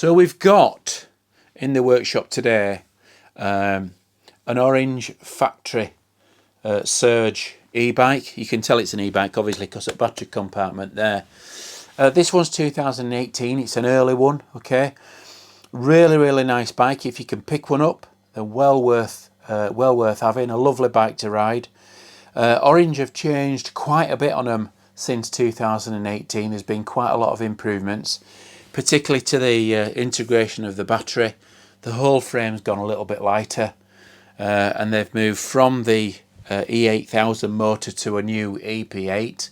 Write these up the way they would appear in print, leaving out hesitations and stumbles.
So we've got in the workshop today an orange factory Surge e-bike. You can tell it's an e-bike obviously because of the battery compartment there. This one's 2018, it's an early one, okay. Really nice bike. If you can pick one up, then well worth having. A lovely bike to ride. Orange have changed quite a bit on them since 2018. There's been quite a lot of improvements, particularly to the integration of the battery. The whole frame's gone a little bit lighter, and they've moved from the E8000 motor to a new EP8.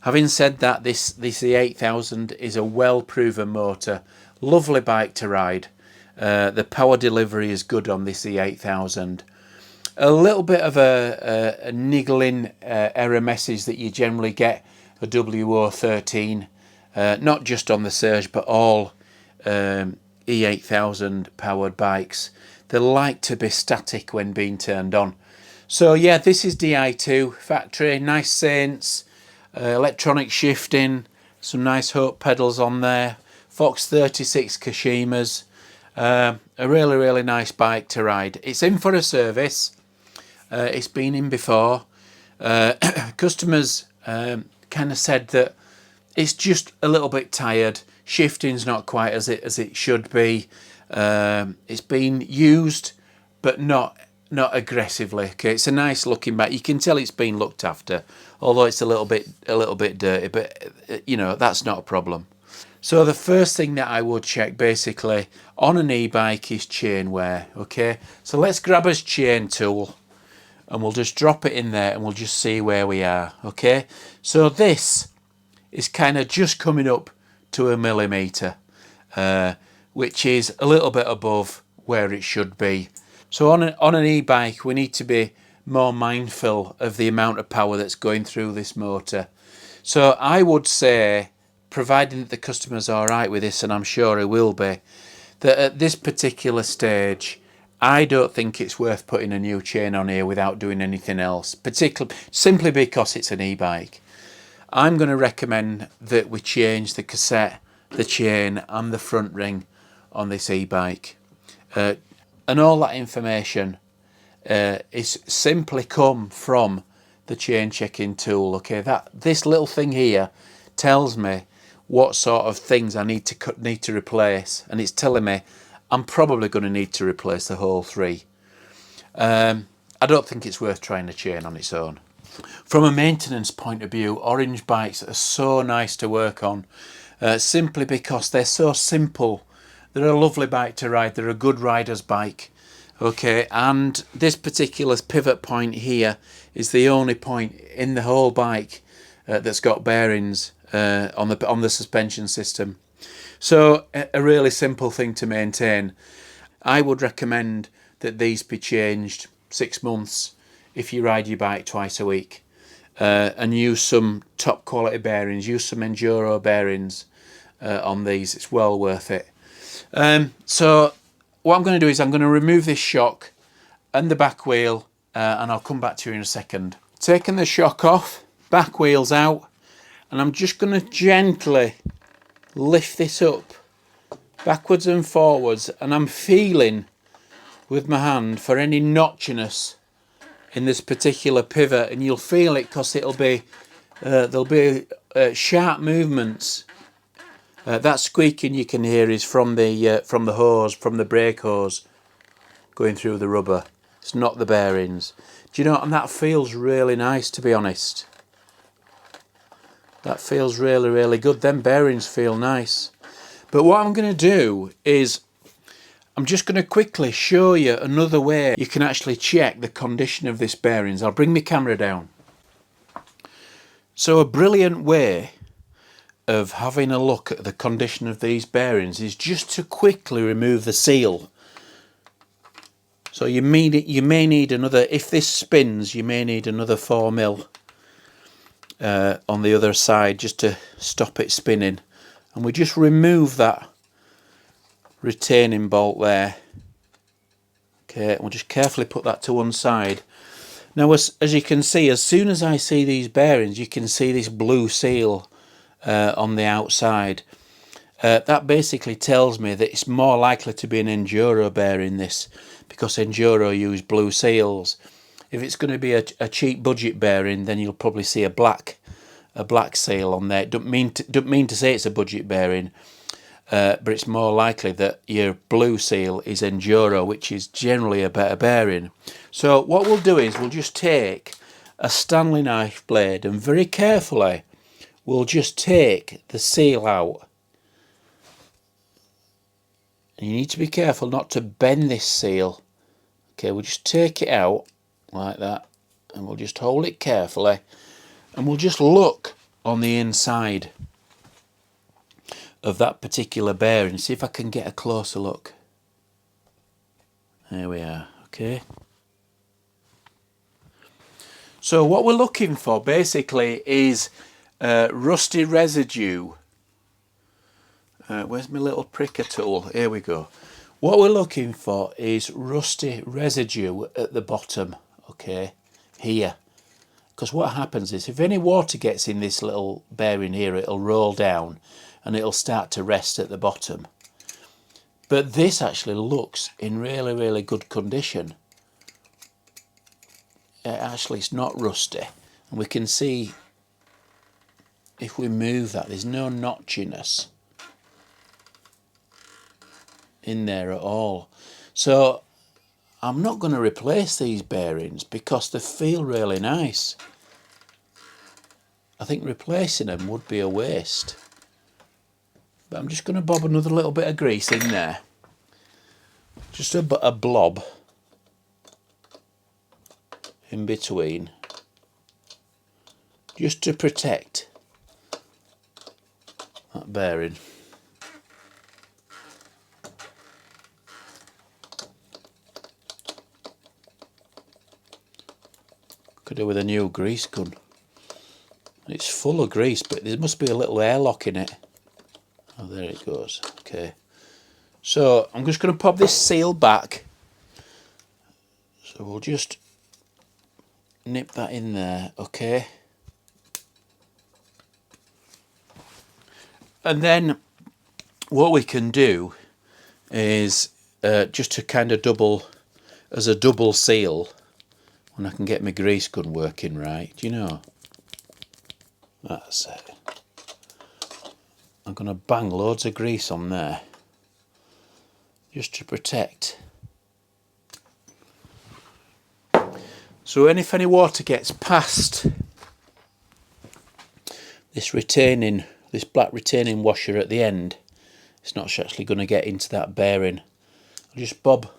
Having said that, this E8000 is a well-proven motor. Lovely bike to ride. The power delivery is good on this E8000. A little bit of a niggling error message that you generally get a WO13, not just on the Surge but all E8000 powered bikes. They like to be static when being turned on. So yeah, this is Di2 factory, nice Saints, electronic shifting, some nice Hope pedals on there, Fox 36 Kashimas, a really nice bike to ride. It's in for a service. It's been in before. Customers kind of said that it's just a little bit tired. Shifting's not quite as it should be. It's been used, but not aggressively. Okay, it's a nice looking bike. You can tell it's been looked after, although it's a little bit dirty. But you know, that's not a problem. So the first thing that I would check basically on an e-bike is chain wear. Okay, so let's grab us chain tool and we'll just drop it in there and we'll just see where we are. Okay, so this is kind of just coming up to a millimetre, which is a little bit above where it should be. So on an e-bike we need to be more mindful of the amount of power that's going through this motor. So I would say, providing that the customer's all right with this, and I'm sure he will be, that at this particular stage I don't think it's worth putting a new chain on here without doing anything else, particularly simply because it's an e-bike. I'm going to recommend that we change the cassette, the chain and the front ring on this e-bike, and all that information is simply come from the chain checking tool. Okay, this little thing here tells me what sort of things I need to replace, and it's telling me I'm probably going to need to replace the whole three. I don't think it's worth trying the chain on its own. From a maintenance point of view, Orange bikes are so nice to work on, simply because they're so simple. They're a lovely bike to ride. They're a good rider's bike. Okay, and this particular pivot point here is the only point in the whole bike that's got bearings on the suspension system. So a really simple thing to maintain. I would recommend that these be changed 6 months if you ride your bike twice a week, and use some top quality bearings, use some Enduro bearings on these. It's well worth it. So what I'm going to do is I'm going to remove this shock and the back wheel, and I'll come back to you in a second. Taking the shock off, back wheel's out, and I'm just going to gently lift this up backwards and forwards, and I'm feeling with my hand for any notchiness in this particular pivot, and you'll feel it because it'll be there'll be sharp movements. That squeaking you can hear is from the hose, from the brake hose going through the rubber. It's not the bearings. Do you know? And that feels really nice, to be honest. That feels really good. Them bearings feel nice. But what I'm going to do is I'm just going to quickly show you another way you can actually check the condition of this bearings. I'll bring my camera down. So a brilliant way of having a look at the condition of these bearings is just to quickly remove the seal. So you may need another, if this spins, you may need another 4mm on the other side just to stop it spinning. And we just remove that retaining bolt there. Okay, we'll just carefully put that to one side. Now as you can see, as soon as I see these bearings, you can see this blue seal on the outside. that basically tells me that it's more likely to be an enduro bearing, this, because enduro use blue seals. If it's going to be a cheap budget bearing, then you'll probably see a black seal on there. Don't mean to say it's a budget bearing, but it's more likely that your blue seal is enduro, which is generally a better bearing. So what we'll do is we'll just take a Stanley knife blade and very carefully we'll just take the seal out. And you need to be careful not to bend this seal. Okay, we'll just take it out like that, and we'll just hold it carefully, and we'll just look on the inside of that particular bearing. See if I can get a closer look. There we are. Okay. So what we're looking for basically is rusty residue. Where's my little pricker tool? Here we go. What we're looking for is rusty residue at the bottom, okay, here. Because what happens is if any water gets in this little bearing here, it'll roll down and it'll start to rest at the bottom. But this actually looks in really, really good condition. Actually, it's not rusty. And we can see if we move that, there's no notchiness in there at all. So I'm not going to replace these bearings because they feel really nice. I think replacing them would be a waste. But I'm just going to bob another little bit of grease in there. Just a blob in between. Just to protect that bearing. Could do with a new grease gun. It's full of grease, but there must be a little airlock in it. Oh, there it goes. Okay. So I'm just going to pop this seal back. So we'll just nip that in there, okay. And then what we can do is just to kind of double, as a double seal, when I can get my grease gun working right, do you know? That's it. I'm going to bang loads of grease on there, just to protect. So if any water gets past this black retaining washer at the end, it's not actually going to get into that bearing. I'll just bob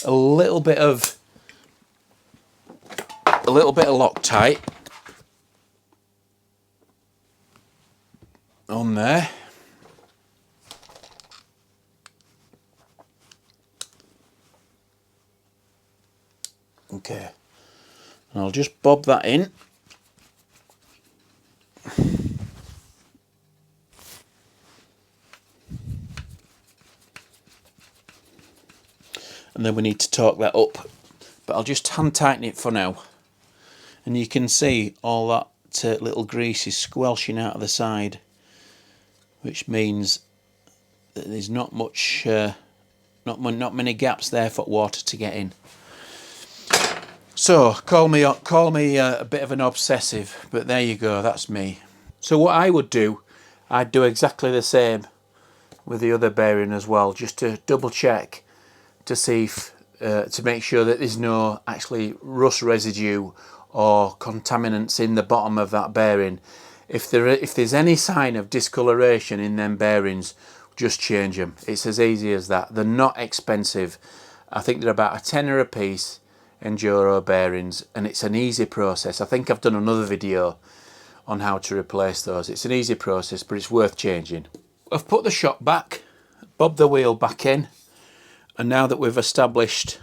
a little bit of Loctite on there. Okay, and I'll just bob that in. And then we need to torque that up, but I'll just hand tighten it for now. And you can see all that little grease is squelching out of the side, which means that there's not much, not many gaps there for water to get in. So call me a bit of an obsessive, but there you go, that's me. So what I would do, I'd do exactly the same with the other bearing as well, just to double check to see if, to make sure that there's no actually rust residue or contaminants in the bottom of that bearing. If there's any sign of discoloration in them bearings, just change them. It's as easy as that. They're not expensive. I think they're about a tenner a piece, enduro bearings, and it's an easy process. I think I've done another video on how to replace those. It's an easy process, but it's worth changing. I've put the shock back, bobbed the wheel back in, and now that we've established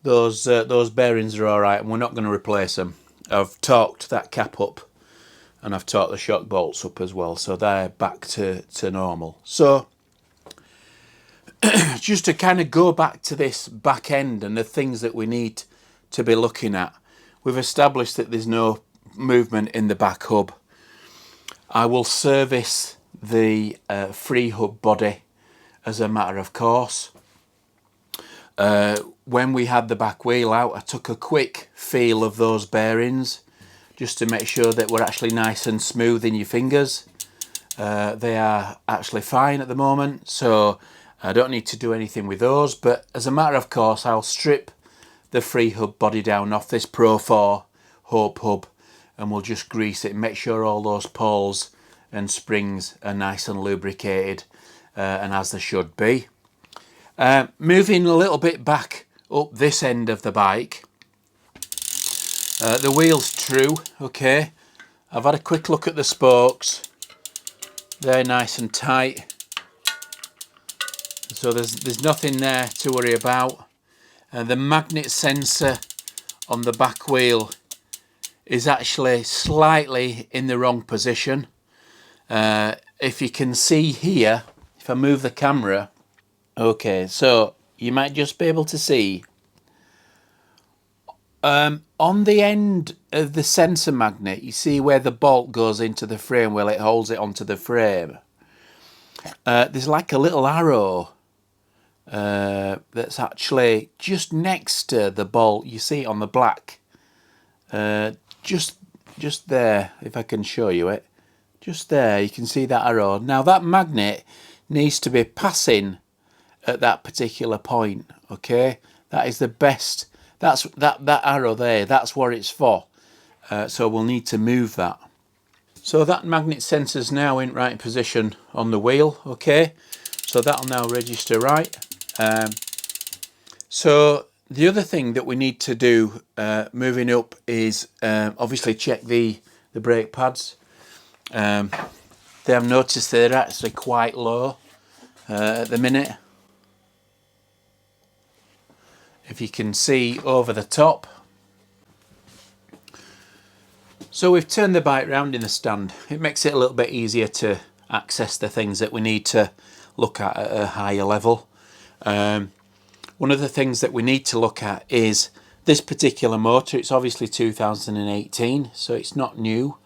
those bearings are all right and we're not going to replace them, I've torqued that cap up and I've torqued the shock bolts up as well, so they're back to normal. So just to kind of go back to this back end and the things that we need to be looking at, we've established that there's no movement in the back hub. I will service the free hub body as a matter of course. When we had the back wheel out, I took a quick feel of those bearings just to make sure that we're actually nice and smooth in your fingers. They are actually fine at the moment, so I don't need to do anything with those, but as a matter of course I'll strip the free hub body down off this Pro 4 Hope hub, and we'll just grease it and make sure all those poles and springs are nice and lubricated, and as they should be. Moving a little bit back up this end of the bike, the wheel's true, okay. I've had a quick look at the spokes. They're nice and tight, so there's nothing there to worry about. The magnet sensor on the back wheel is actually slightly in the wrong position. If you can see here, if I move the camera, okay, so you might just be able to see on the end of the sensor magnet, you see where the bolt goes into the frame, where it holds it onto the frame. There's like a little arrow that's actually just next to the bolt. You see it on the black, just there, if I can show you it, just there you can see that arrow. Now that magnet needs to be passing at that particular point, okay. That is the best, that's that arrow there, that's what it's for. So we'll need to move that. So that magnet sensor's now in right position on the wheel, okay, so that'll now register right. So the other thing that we need to do moving up is obviously check the brake pads. They have noticed they're actually quite low at the minute. If you can see over the top. So we've turned the bike round in the stand. It makes it a little bit easier to access the things that we need to look at a higher level. One of the things that we need to look at is this particular motor. It's obviously 2018, so it's not new.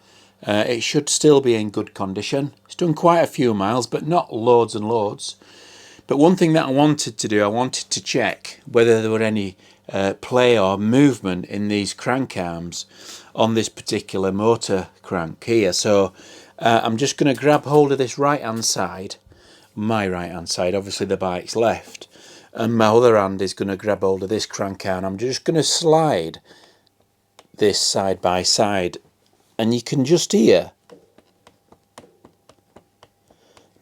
It should still be in good condition. It's done quite a few miles, but not loads and loads. But one thing that I wanted to do, I wanted to check whether there were any play or movement in these crank arms on this particular motor crank here. So I'm just going to grab hold of this right hand side, my right hand side, obviously the bike's left, and my other hand is going to grab hold of this crank arm. I'm just going to slide this side by side, and you can just hear.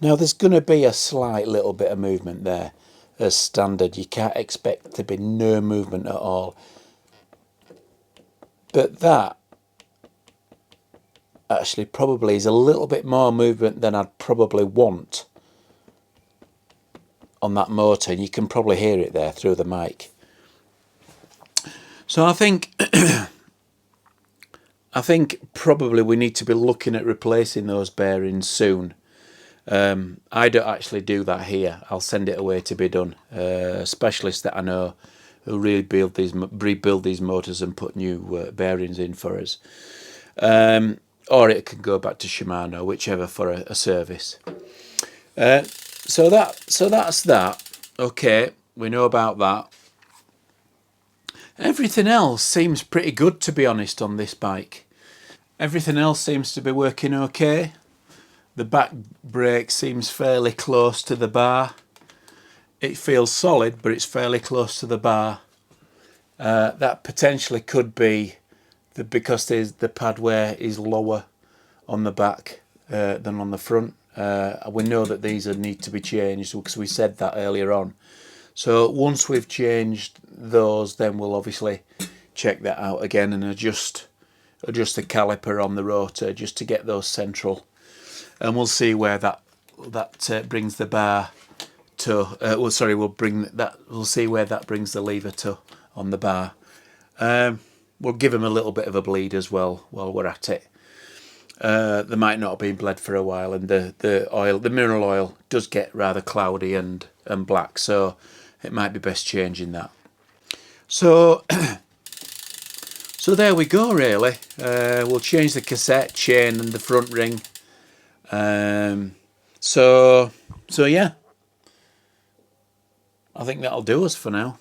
Now there's going to be a slight little bit of movement there as standard. You can't expect to be no movement at all. But that actually probably is a little bit more movement than I'd probably want on that motor. You can probably hear it there through the mic. So I think probably we need to be looking at replacing those bearings soon. I don't actually do that here. I'll send it away to be done. Specialists that I know who rebuild these motors and put new bearings in for us. Or it can go back to Shimano, whichever, for a service. So that's that. Okay, we know about that. Everything else seems pretty good, to be honest, on this bike. Everything else seems to be working okay. The back brake seems fairly close to the bar. It feels solid, but it's fairly close to the bar. That potentially could be because the pad wear is lower on the back than on the front. We know that these need to be changed because we said that earlier on. So once we've changed those, then we'll obviously check that out again and adjust the caliper on the rotor just to get those central. And we'll see where that brings the bar to. We'll see where that brings the lever to on the bar. We'll give them a little bit of a bleed as well while we're at it. They might not have been bled for a while, and the mineral oil does get rather cloudy and black, so it might be best changing that. So so there we go, really. We'll change the cassette chain and the front ring. So yeah, I think that'll do us for now.